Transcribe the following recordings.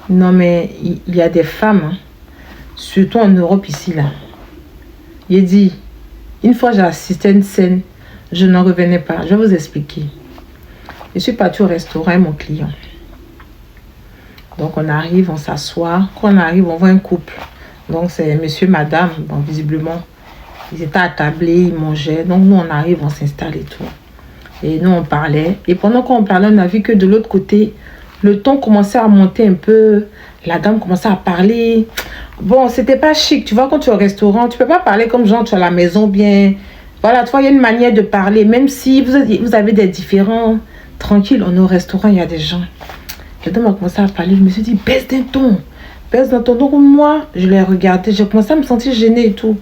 Non, mais il y a des femmes, hein, surtout en Europe ici, là. J'ai dit, une fois j'ai assisté à une scène, je n'en revenais pas. Je vais vous expliquer. Je suis partie au restaurant avec mon client. Donc on arrive, on s'assoit. Quand on arrive, on voit un couple. Donc c'est monsieur, madame. Bon, visiblement, ils étaient attablés, ils mangeaient. Donc nous, on arrive, on s'installe et tout. Et nous, on parlait. Et pendant qu'on parlait, on a vu que de l'autre côté, le ton commençait à monter un peu. La dame commençait à parler. Bon, c'était pas chic. Tu vois, quand tu es au restaurant, tu peux pas parler comme genre tu es à la maison bien. Voilà, tu vois, il y a une manière de parler. Même si vous avez des différends, tranquille, on est au restaurant, il y a des gens. La dame a commencé à parler. Je me suis dit, baisse d'un ton. Baisse d'un ton. Donc moi, je l'ai regardé. J'ai commencé à me sentir gênée et tout.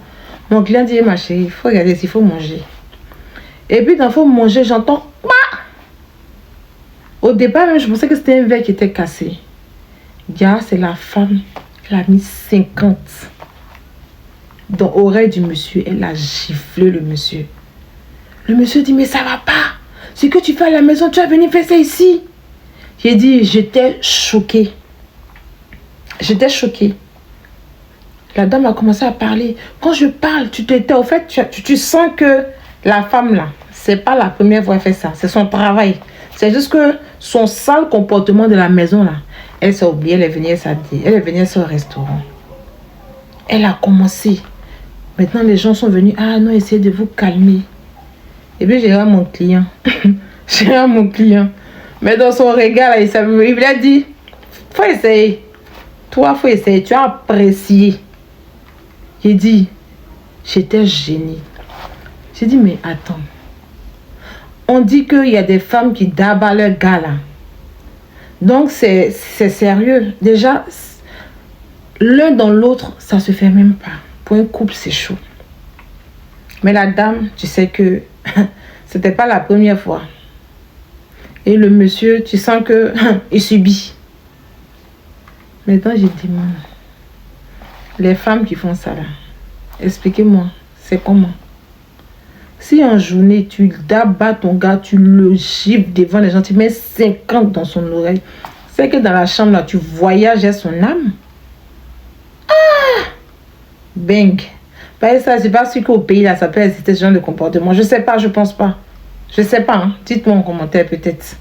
Mon client dit, ma chérie, il faut regarder s'il faut manger. Et puis, dans le faut manger, j'entends. Au départ, même, je pensais que c'était un verre qui était cassé. Gars, c'est la femme. Elle a mis 50 dans l'oreille du monsieur. Elle a giflé le monsieur. Le monsieur dit, mais ça va pas. Ce que tu fais à la maison, tu vas venir faire ça ici. J'ai dit, j'étais choquée. J'étais choquée. La dame a commencé à parler. Quand je parle, au fait, tu sens que la femme là, c'est pas la première fois qu'elle fait ça. C'est son travail. C'est juste que son sale comportement de la maison là, elle s'est oubliée, elle est venue au restaurant. Elle a commencé. Maintenant, les gens sont venus. Ah non, essayez de vous calmer. Et puis, j'ai eu mon client. J'ai eu mon client. Mais dans son regard, là, il a dit, faut essayer. Toi, faut essayer. Tu as apprécié. J'ai dit, j'étais gênée. J'ai dit, mais attends. On dit qu'il y a des femmes qui dabattent leur gars là. Donc, c'est sérieux. Déjà, l'un dans l'autre, ça se fait même pas. Pour un couple, c'est chaud. Mais la dame, tu sais que c'était pas la première fois. Et le monsieur, tu sens que il subit. Maintenant, j'ai dit, les femmes qui font ça là, expliquez-moi, c'est comment? Si en journée, tu dabats ton gars, tu le gifles devant les gens, tu mets 50 dans son oreille, c'est que dans la chambre là, tu voyages son âme. Ah! Bang! Pas ça, c'est pas sûr qu'au pays là, ça peut exister ce genre de comportement. Je sais pas, je pense pas. Je sais pas, hein. Dites-moi en commentaire peut-être.